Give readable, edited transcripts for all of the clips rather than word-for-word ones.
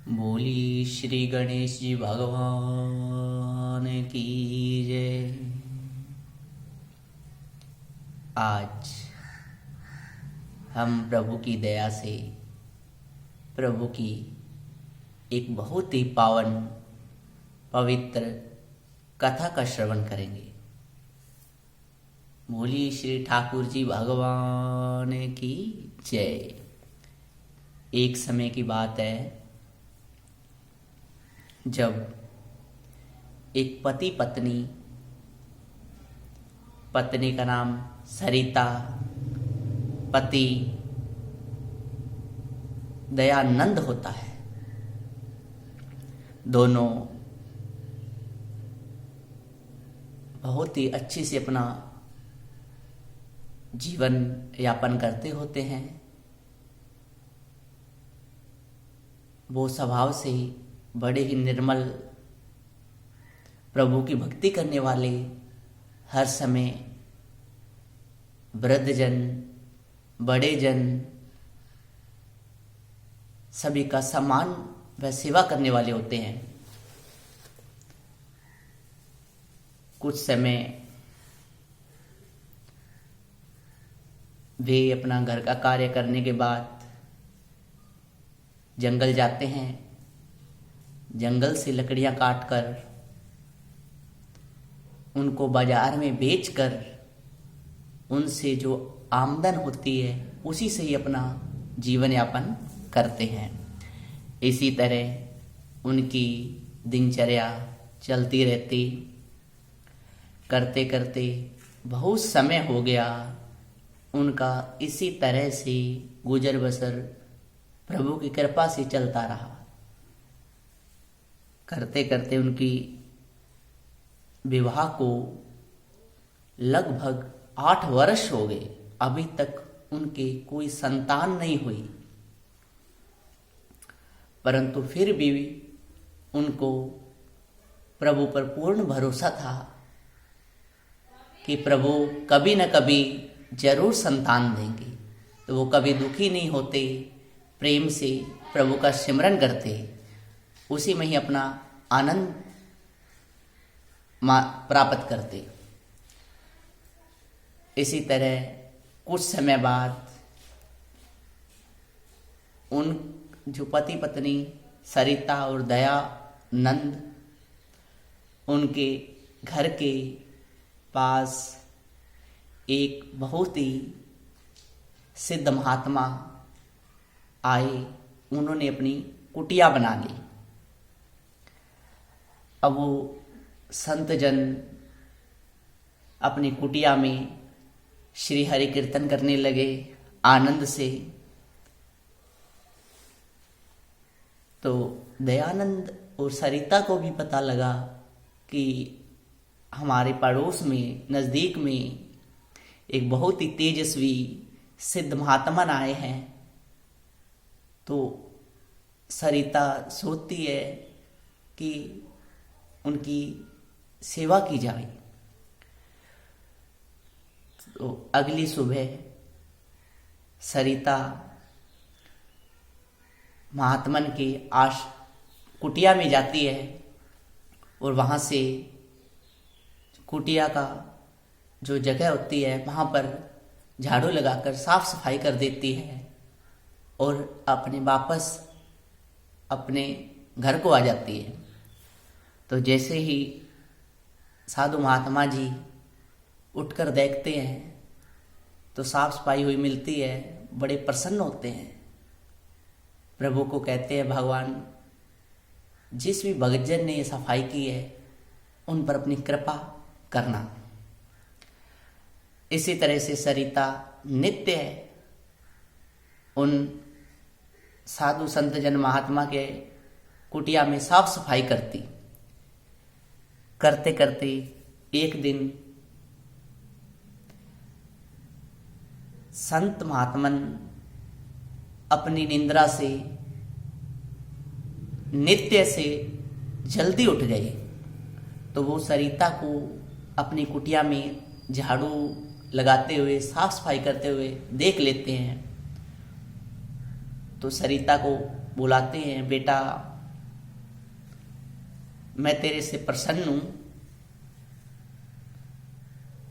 बोली श्री गणेश जी भगवान की जय। आज हम प्रभु की दया से प्रभु की एक बहुत ही पावन पवित्र कथा का श्रवण करेंगे। बोली श्री ठाकुर जी भगवान की जय। एक समय की बात है जब एक पति पत्नी का नाम सरिता, पति दयानंद होता है। दोनों बहुत ही अच्छे से अपना जीवन यापन करते होते हैं। वो स्वभाव से बड़े ही निर्मल, प्रभु की भक्ति करने वाले, हर समय वृद्धजन, बड़े जन सभी का सम्मान व सेवा करने वाले होते हैं। कुछ समय वे अपना घर का कार्य करने के बाद जंगल जाते हैं। जंगल से लकड़ियां काटकर उनको बाजार में बेचकर उनसे जो आमदन होती है उसी से ही अपना जीवन यापन करते हैं। इसी तरह उनकी दिनचर्या चलती रहती। करते करते बहुत समय हो गया उनका इसी तरह से गुजर बसर प्रभु की कृपा से चलता रहा। करते करते उनकी विवाह को लगभग 8 वर्ष हो गए। अभी तक उनके कोई संतान नहीं हुई, परंतु फिर भी उनको प्रभु पर पूर्ण भरोसा था कि प्रभु कभी न कभी जरूर संतान देंगे। तो वो कभी दुखी नहीं होते, प्रेम से प्रभु का सिमरन करते, उसी में ही अपना आनंद प्राप्त करते। इसी तरह कुछ समय बाद उन जो पति पत्नी सरिता और दयानंद, उनके घर के पास एक बहुत ही सिद्ध महात्मा आए। उन्होंने अपनी कुटिया बना ली। अब वो संत जन अपनी कुटिया में श्री हरि कीर्तन करने लगे आनंद से। तो दयानंद और सरिता को भी पता लगा कि हमारे पड़ोस में, नज़दीक में एक बहुत ही तेजस्वी सिद्ध महात्मा आए हैं। तो सरिता सोचती है कि उनकी सेवा की जाए। तो अगली सुबह सरिता महात्मन के कुटिया में जाती है और वहाँ से कुटिया का जो जगह होती है वहाँ पर झाड़ू लगाकर साफ सफाई कर देती है और वापस अपने घर को आ जाती है। तो जैसे ही साधु महात्मा जी उठकर देखते हैं तो साफ सफाई हुई मिलती है, बड़े प्रसन्न होते हैं। प्रभु को कहते हैं, भगवान जिस भी भक्तजन ने ये सफाई की है उन पर अपनी कृपा करना। इसी तरह से सरिता नित्य उन साधु संत जन महात्मा के कुटिया में साफ सफाई करती। करते करते एक दिन संत महात्मन अपनी निंद्रा से नित्य से जल्दी उठ गए। तो वो सरिता को अपनी कुटिया में झाड़ू लगाते हुए, साफ सफाई करते हुए देख लेते हैं। तो सरिता को बुलाते हैं, बेटा मैं तेरे से प्रसन्न हूं,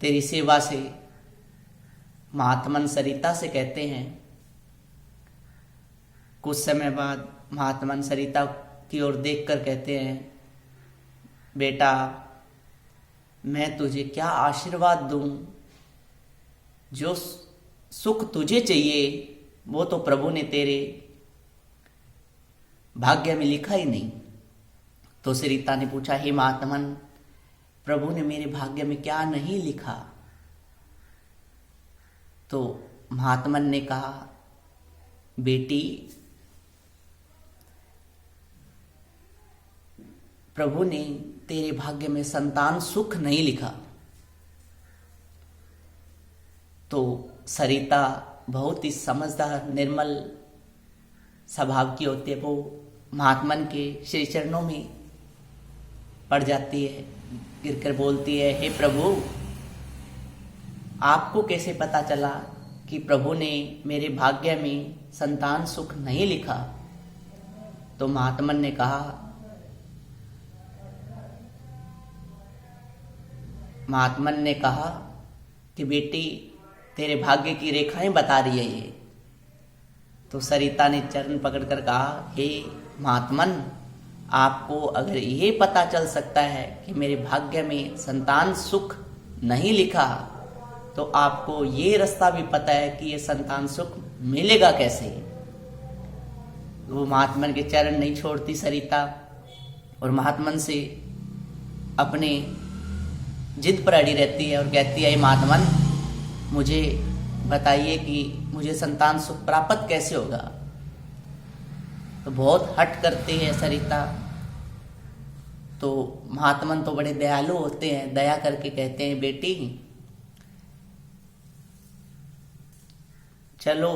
तेरी सेवा से। महात्मन सरिता से कहते हैं। कुछ समय बाद महात्मन सरिता की ओर देखकर कहते हैं, बेटा मैं तुझे क्या आशीर्वाद दूं, जो सुख तुझे चाहिए वो तो प्रभु ने तेरे भाग्य में लिखा ही नहीं। तो सरिता ने पूछा, हे महात्मन, प्रभु ने मेरे भाग्य में क्या नहीं लिखा? तो महात्मन ने कहा, बेटी प्रभु ने तेरे भाग्य में संतान सुख नहीं लिखा। तो सरिता बहुत ही समझदार निर्मल स्वभाव की होती है। वो महात्मन के श्री चरणों में पड़ जाती है, गिरकर बोलती है, हे प्रभु आपको कैसे पता चला कि प्रभु ने मेरे भाग्य में संतान सुख नहीं लिखा? तो महात्मन ने कहा, कि बेटी तेरे भाग्य की रेखाएं बता रही है ये। तो सरिता ने चरण पकड़कर कहा, हे महात्मन, आपको अगर ये पता चल सकता है कि मेरे भाग्य में संतान सुख नहीं लिखा, तो आपको ये रास्ता भी पता है कि ये संतान सुख मिलेगा कैसे। वो महात्मन के चरण नहीं छोड़ती सरिता, और महात्मन से अपने जिद पर अड़ी रहती है और कहती है, महात्मन मुझे बताइए कि मुझे संतान सुख प्राप्त कैसे होगा। तो बहुत हट करती है सरिता। तो महात्मन तो बड़े दयालु होते हैं, दया करके कहते हैं, बेटी चलो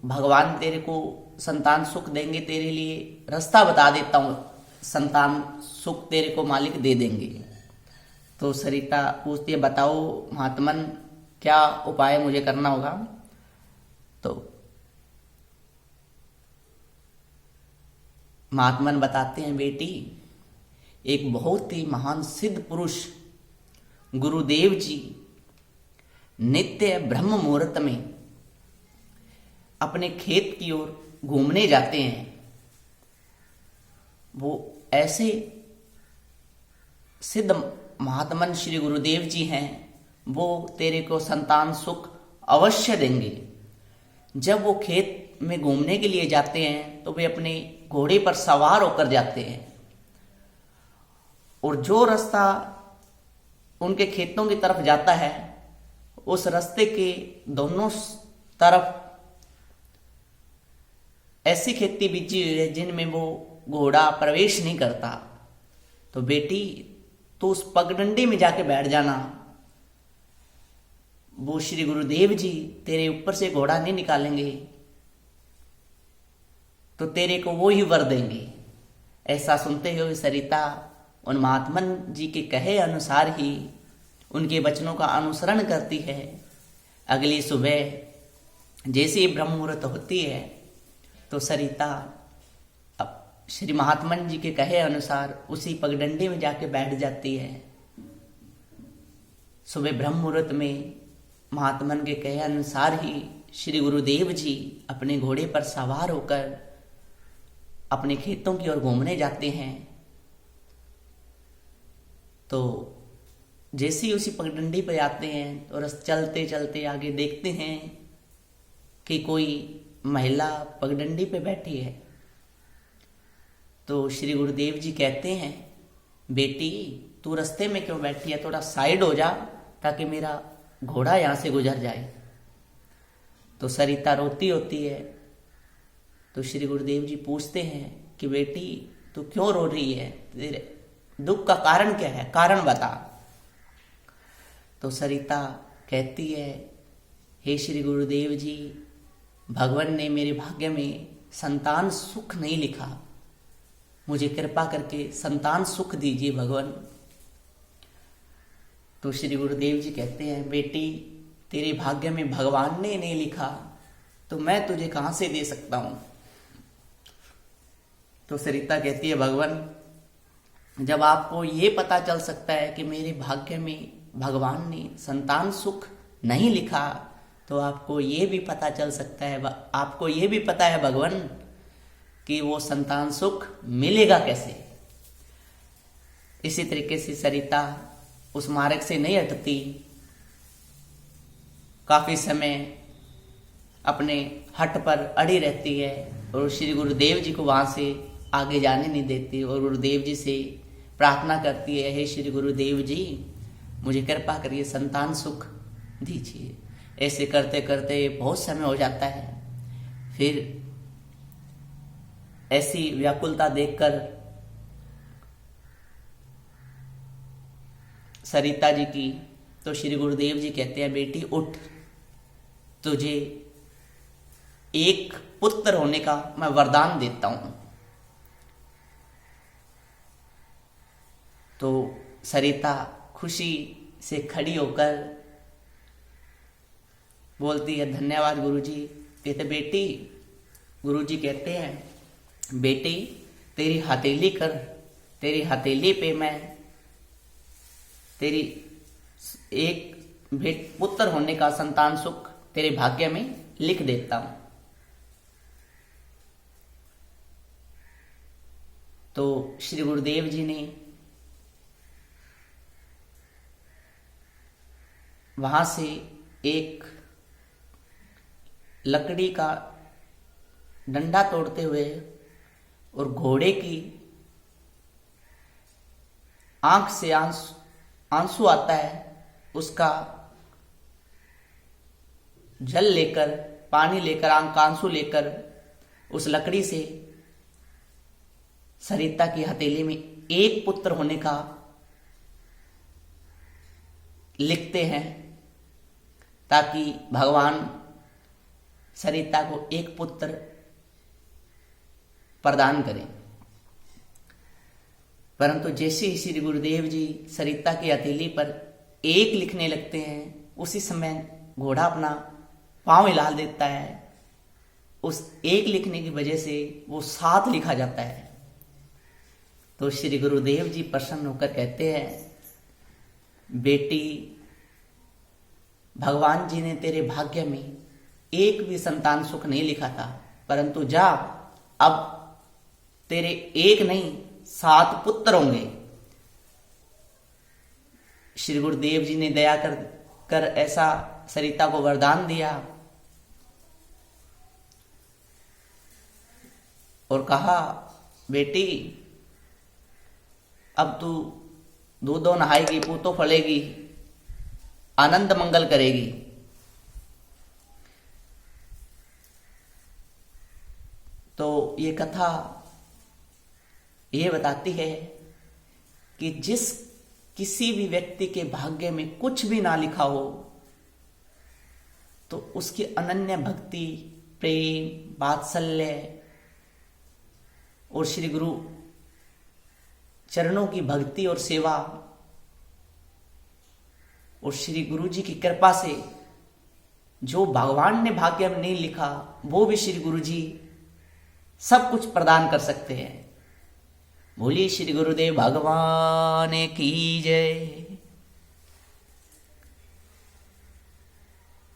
भगवान तेरे को संतान सुख देंगे, तेरे लिए रास्ता बता देता हूँ, संतान सुख तेरे को मालिक दे देंगे। तो सरिता पूछती है, बताओ महात्मन क्या उपाय मुझे करना होगा? तो महात्मन बताते हैं, बेटी एक बहुत ही महान सिद्ध पुरुष गुरुदेव जी नित्य ब्रह्म मुहूर्त में अपने खेत की ओर घूमने जाते हैं। वो ऐसे सिद्ध महात्मन श्री गुरुदेव जी हैं, वो तेरे को संतान सुख अवश्य देंगे। जब वो खेत में घूमने के लिए जाते हैं तो वे अपने घोड़े पर सवार होकर जाते हैं, और जो रास्ता उनके खेतों की तरफ जाता है, उस रास्ते के दोनों तरफ ऐसी खेती बीजी हुई है जिनमें वो घोड़ा प्रवेश नहीं करता। तो बेटी तो उस पगडंडी में जाके बैठ जाना, वो श्री गुरुदेव जी तेरे ऊपर से घोड़ा नहीं निकालेंगे, तो तेरे को वो ही वर देंगे। ऐसा सुनते हुए सरिता उन महात्मन जी के कहे अनुसार ही उनके वचनों का अनुसरण करती है। अगली सुबह जैसे ही ब्रह्म मुहूर्त होती है, तो सरिता अब श्री महात्मन जी के कहे अनुसार उसी पगडंडी में जाके बैठ जाती है। सुबह ब्रह्म मुहूर्त में महात्मन के कहे अनुसार ही श्री गुरुदेव जी अपने घोड़े पर सवार होकर अपने खेतों की ओर घूमने जाते हैं। तो जैसे ही उसी पगडंडी पर आते हैं, तो रस चलते चलते आगे देखते हैं कि कोई महिला पगडंडी पे बैठी है। तो श्री गुरुदेव जी कहते हैं, बेटी तू रास्ते में क्यों बैठी है, थोड़ा साइड हो जा ताकि मेरा घोड़ा यहाँ से गुजर जाए। तो सरिता रोती होती है। तो श्री गुरुदेव जी पूछते हैं कि बेटी तू क्यों रो रही है, तेरे दुख का कारण क्या है, कारण बता। तो सरिता कहती है, हे श्री गुरुदेव जी, भगवान ने मेरे भाग्य में संतान सुख नहीं लिखा, मुझे कृपा करके संतान सुख दीजिए भगवान। तो श्री गुरुदेव जी कहते हैं, बेटी तेरे भाग्य में भगवान ने नहीं लिखा तो मैं तुझे कहां से दे सकता हूं। तो सरिता कहती है, भगवान जब आपको ये पता चल सकता है कि मेरे भाग्य में भगवान ने संतान सुख नहीं लिखा, तो आपको ये भी पता चल सकता है, आपको ये भी पता है भगवान कि वो संतान सुख मिलेगा कैसे। इसी तरीके से सरिता उस मार्ग से नहीं हटती, काफी समय अपने हट पर अड़ी रहती है और श्री गुरुदेव जी को वहां से आगे जाने नहीं देती और गुरुदेव जी से प्रार्थना करती है, हे श्री गुरुदेव जी मुझे कृपा करिए, संतान सुख दीजिए। ऐसे करते करते बहुत समय हो जाता है। फिर ऐसी व्याकुलता देखकर सरिता जी की, तो श्री गुरुदेव जी कहते हैं, बेटी उठ, तुझे एक पुत्र होने का मैं वरदान देता हूं। तो सरिता खुशी से खड़ी होकर बोलती है, धन्यवाद गुरुजी। कहते बेटी, गुरुजी कहते हैं, बेटी तेरी हथेली कर, तेरी हथेली पे मैं तेरी एक पुत्र होने का संतान सुख तेरे भाग्य में लिख देता हूं। तो श्री गुरुदेव जी ने वहां से एक लकड़ी का डंडा तोड़ते हुए और घोड़े की आंख से आंसू आता है, उसका जल लेकर, पानी लेकर, आंख का आंसू लेकर उस लकड़ी से सरिता की हथेली में एक पुत्र होने का लिखते हैं, ताकि भगवान सरिता को एक पुत्र प्रदान करें। परंतु जैसे ही श्री गुरुदेव जी सरिता की हथेली पर एक लिखने लगते हैं, उसी समय घोड़ा अपना पांव हिला देता है। उस एक लिखने की वजह से वो 7 लिखा जाता है। तो श्री गुरुदेव जी प्रसन्न होकर कहते हैं, बेटी भगवान जी ने तेरे भाग्य में एक भी संतान सुख नहीं लिखा था, परंतु जा, अब तेरे एक नहीं 7 पुत्र होंगे। श्री गुरुदेव जी ने दया कर ऐसा सरिता को वरदान दिया और कहा, बेटी अब तू दूधों नहाएगी, पूतों फलेगी, आनंद मंगल करेगी। तो ये कथा ये बताती है कि किसी भी व्यक्ति के भाग्य में कुछ भी ना लिखा हो, तो उसकी अनन्य भक्ति, प्रेम, वात्सल्य और श्री गुरु चरणों की भक्ति और सेवा और श्री गुरु जी की कृपा से जो भगवान ने भाग्य में नहीं लिखा, वो भी श्री गुरु जी सब कुछ प्रदान कर सकते हैं। बोलिए श्री गुरुदेव भगवान की जय।